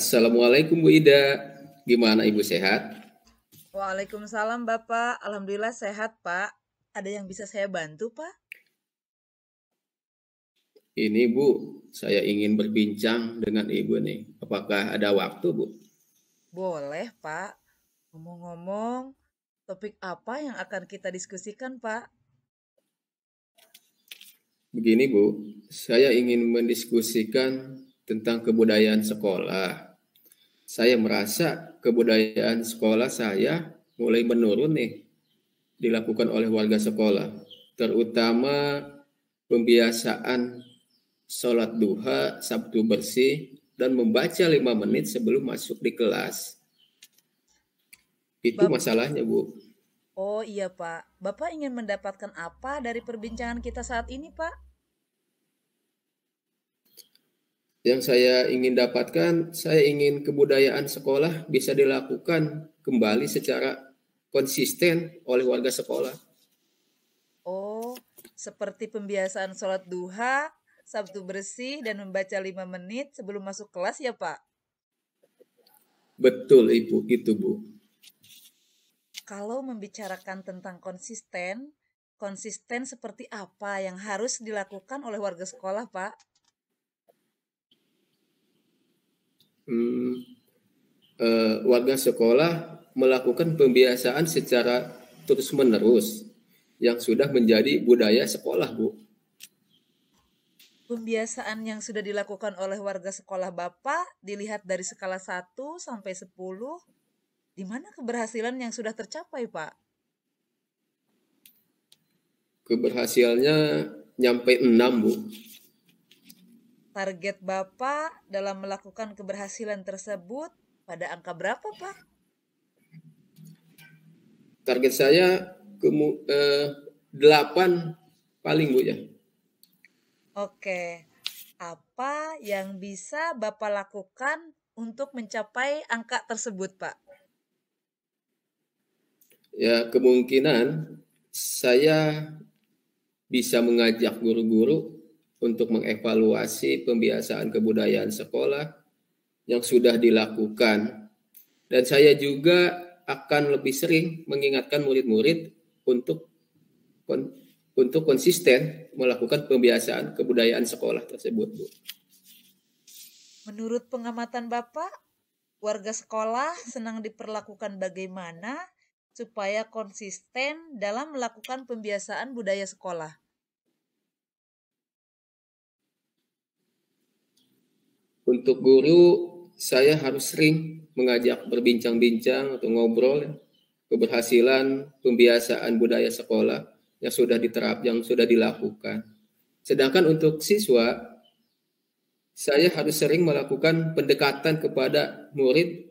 Assalamualaikum Bu Ida. Gimana Ibu sehat? Waalaikumsalam Bapak, alhamdulillah sehat Pak. Ada yang bisa saya bantu Pak? Ini Bu, saya ingin berbincang dengan Ibu nih. Apakah ada waktu Bu? Boleh Pak. Ngomong-ngomong, topik apa yang akan kita diskusikan Pak? Begini Bu, saya ingin mendiskusikan tentang kebudayaan sekolah. Saya merasa kebudayaan sekolah saya mulai menurun nih dilakukan oleh warga sekolah. Terutama pembiasaan sholat duha, Sabtu bersih, dan membaca 5 menit sebelum masuk di kelas. Itu Bap masalahnya, Bu. oh iya Pak, Bapak ingin mendapatkan apa dari perbincangan kita saat ini Pak? Yang saya ingin dapatkan, saya ingin kebudayaan sekolah bisa dilakukan kembali secara konsisten oleh warga sekolah. Oh, seperti pembiasaan sholat duha, Sabtu bersih, dan membaca 5 menit sebelum masuk kelas ya Pak? Betul, Ibu, itu, Bu. Kalau membicarakan tentang konsisten, konsisten seperti apa yang harus dilakukan oleh warga sekolah, Pak? Hmm, Warga sekolah melakukan pembiasaan secara terus-menerus yang sudah menjadi budaya sekolah, Bu. Pembiasaan yang sudah dilakukan oleh warga sekolah Bapak dilihat dari skala 1 sampai 10, di mana keberhasilan yang sudah tercapai, Pak? Keberhasilannya nyampe 6, Bu. Target Bapak dalam melakukan keberhasilan tersebut pada angka berapa, Pak? Target saya 8 paling, Bu, ya. Oke, apa yang bisa Bapak lakukan untuk mencapai angka tersebut, Pak? Ya, kemungkinan saya bisa mengajak guru-guru untuk mengevaluasi pembiasaan kebudayaan sekolah yang sudah dilakukan. Dan saya juga akan lebih sering mengingatkan murid-murid untuk untuk konsisten melakukan pembiasaan kebudayaan sekolah tersebut, Bu. Menurut pengamatan Bapak, warga sekolah senang diperlakukan bagaimana supaya konsisten dalam melakukan pembiasaan budaya sekolah? Untuk guru, saya harus sering mengajak berbincang-bincang atau ngobrol keberhasilan pembiasaan budaya sekolah yang sudah yang sudah dilakukan. Sedangkan untuk siswa, saya harus sering melakukan pendekatan kepada murid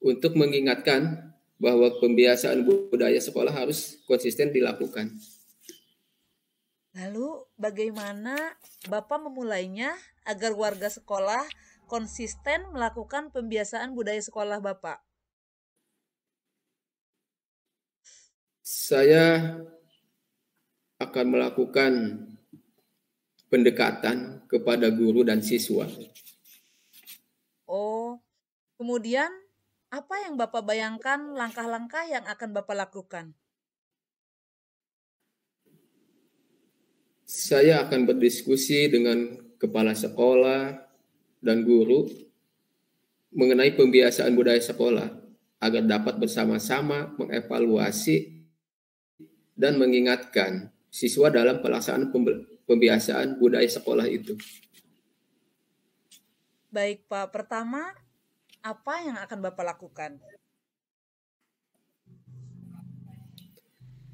untuk mengingatkan bahwa pembiasaan budaya sekolah harus konsisten dilakukan. Lalu, bagaimana Bapak memulainya agar warga sekolah konsisten melakukan pembiasaan budaya sekolah Bapak? Saya akan melakukan pendekatan kepada guru dan siswa. Oh, kemudian apa yang Bapak bayangkan langkah-langkah yang akan Bapak lakukan? Saya akan berdiskusi dengan kepala sekolah dan guru mengenai pembiasaan budaya sekolah agar dapat bersama-sama mengevaluasi dan mengingatkan siswa dalam pelaksanaan pembiasaan budaya sekolah itu. Baik, Pak. Pertama, apa yang akan Bapak lakukan?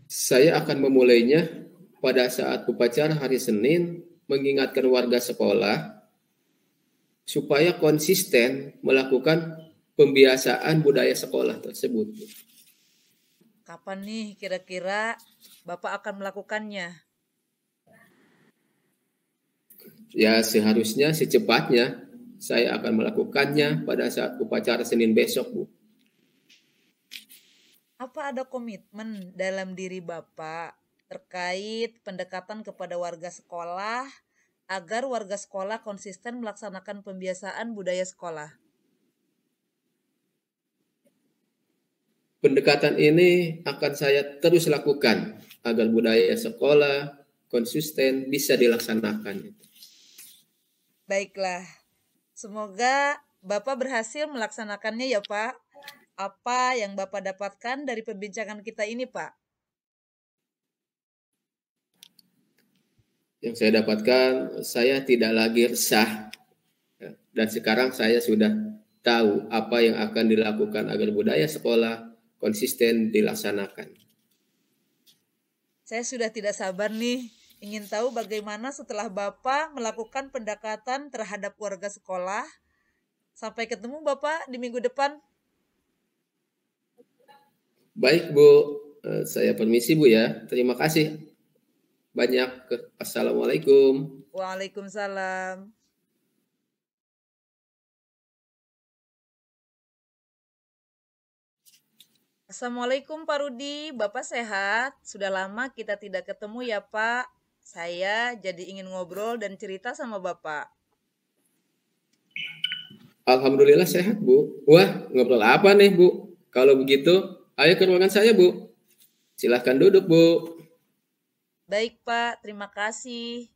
Saya akan memulainya pada saat upacara hari Senin, mengingatkan warga sekolah supaya konsisten melakukan pembiasaan budaya sekolah tersebut. Kapan nih kira-kira Bapak akan melakukannya? Ya, seharusnya secepatnya saya akan melakukannya pada saat upacara Senin besok, Bu. Apa ada komitmen dalam diri Bapak terkait pendekatan kepada warga sekolah agar warga sekolah konsisten melaksanakan pembiasaan budaya sekolah? Pendekatan ini akan saya terus lakukan agar budaya sekolah konsisten bisa dilaksanakan. Baiklah, semoga Bapak berhasil melaksanakannya ya Pak. Apa yang Bapak dapatkan dari perbincangan kita ini Pak? Yang saya dapatkan, saya tidak lagi resah. Dan sekarang saya sudah tahu apa yang akan dilakukan agar budaya sekolah konsisten dilaksanakan. Saya sudah tidak sabar nih, ingin tahu bagaimana setelah Bapak melakukan pendekatan terhadap warga sekolah. Sampai ketemu Bapak di minggu depan. Baik Bu, saya permisi Bu ya. Terima kasih banyak. Assalamualaikum. Waalaikumsalam. Assalamualaikum Pak Rudi, Bapak sehat? Sudah lama kita tidak ketemu ya Pak. Saya jadi ingin ngobrol dan cerita sama Bapak. Alhamdulillah sehat Bu. Wah, ngobrol apa nih Bu? Kalau begitu, ayo ke ruangan saya Bu. Silahkan duduk Bu. Baik Pak, terima kasih.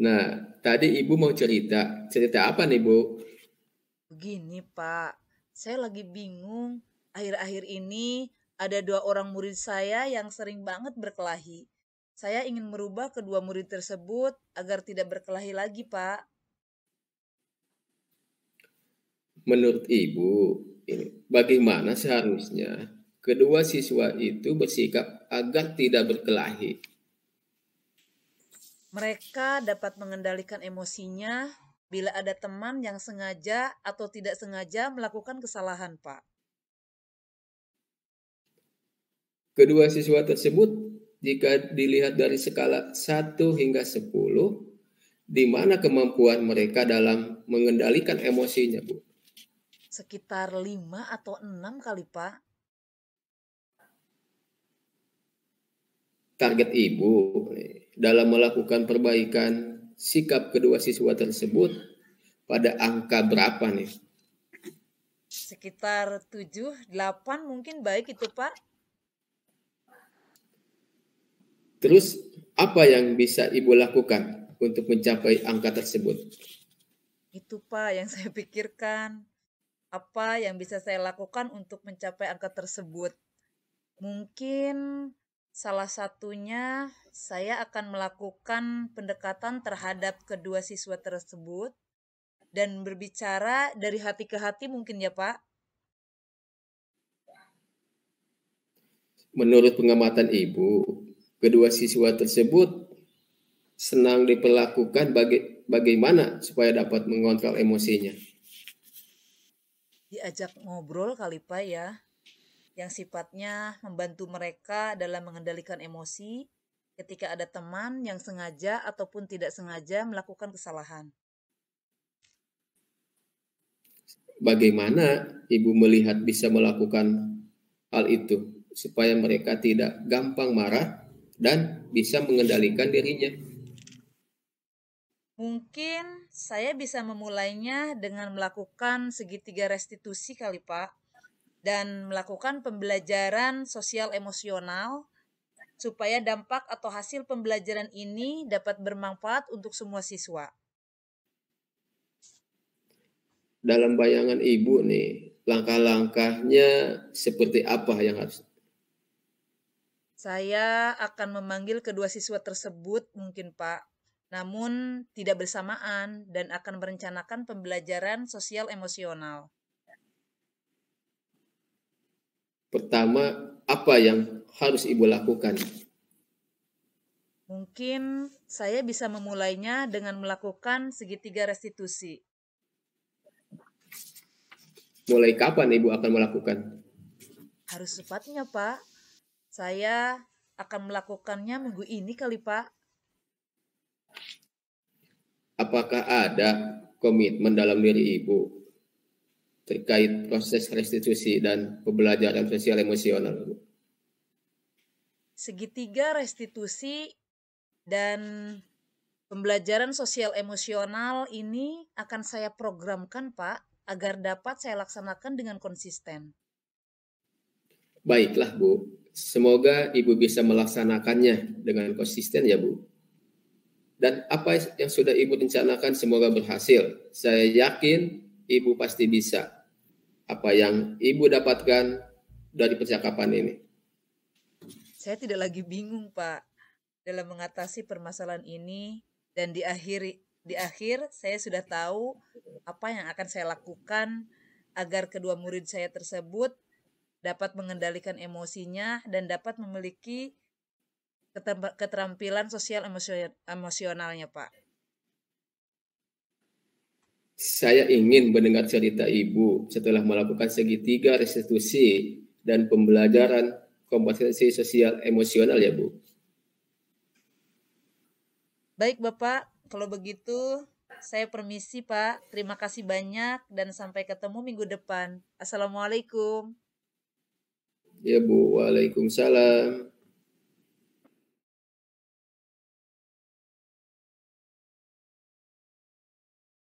Nah, tadi Ibu mau cerita. Cerita apa nih Bu? Begini Pak, saya lagi bingung. Akhir-akhir ini ada 2 orang murid saya yang sering banget berkelahi. Saya ingin merubah kedua murid tersebut agar tidak berkelahi lagi, Pak. Menurut Ibu, bagaimana seharusnya kedua siswa itu bersikap agar tidak berkelahi? Mereka dapat mengendalikan emosinya bila ada teman yang sengaja atau tidak sengaja melakukan kesalahan, Pak. Kedua siswa tersebut, jika dilihat dari skala 1 hingga 10, di mana kemampuan mereka dalam mengendalikan emosinya, Bu? Sekitar 5 atau 6 kali, Pak. Target Ibu dalam melakukan perbaikan sikap kedua siswa tersebut pada angka berapa nih? Sekitar 7, 8 mungkin baik itu, Pak. Terus apa yang bisa Ibu lakukan untuk mencapai angka tersebut? Itu, Pak, yang saya pikirkan. Apa yang bisa saya lakukan untuk mencapai angka tersebut? Mungkin salah satunya saya akan melakukan pendekatan terhadap kedua siswa tersebut dan berbicara dari hati ke hati mungkin ya Pak. Menurut pengamatan Ibu, kedua siswa tersebut senang diperlakukan bagaimana supaya dapat mengontrol emosinya? Diajak ngobrol kali Pak ya, yang sifatnya membantu mereka dalam mengendalikan emosi ketika ada teman yang sengaja ataupun tidak sengaja melakukan kesalahan. Bagaimana Ibu melihat bisa melakukan hal itu supaya mereka tidak gampang marah dan bisa mengendalikan dirinya? Mungkin saya bisa memulainya dengan melakukan segitiga restitusi kali Pak, dan melakukan pembelajaran sosial emosional supaya dampak atau hasil pembelajaran ini dapat bermanfaat untuk semua siswa. Dalam bayangan Ibu nih, langkah-langkahnya seperti apa yang harus? Saya akan memanggil kedua siswa tersebut mungkin Pak, namun tidak bersamaan dan akan merencanakan pembelajaran sosial emosional. Pertama, apa yang harus Ibu lakukan? Mungkin saya bisa memulainya dengan melakukan segitiga restitusi. Mulai kapan Ibu akan melakukan? Harus cepatnya, Pak. Saya akan melakukannya minggu ini kali, Pak. Apakah ada komitmen dalam diri Ibu terkait proses restitusi dan pembelajaran sosial emosional, Bu? Segitiga restitusi dan pembelajaran sosial emosional ini akan saya programkan, Pak, agar dapat saya laksanakan dengan konsisten? Baiklah, Bu. Semoga Ibu bisa melaksanakannya dengan konsisten ya, Bu. Dan apa yang sudah Ibu rencanakan semoga berhasil. Saya yakin Ibu pasti bisa. Apa yang Ibu dapatkan dari percakapan ini. Saya tidak lagi bingung, Pak, dalam mengatasi permasalahan ini, dan di akhir saya sudah tahu apa yang akan saya lakukan agar kedua murid saya tersebut dapat mengendalikan emosinya dan dapat memiliki keterampilan sosial emosionalnya, Pak. Saya ingin mendengar cerita Ibu setelah melakukan segitiga restitusi dan pembelajaran kompetensi sosial emosional ya, Bu. Baik, Bapak. Kalau begitu, saya permisi, Pak. Terima kasih banyak dan sampai ketemu minggu depan. Assalamualaikum. Ya, Bu. Waalaikumsalam.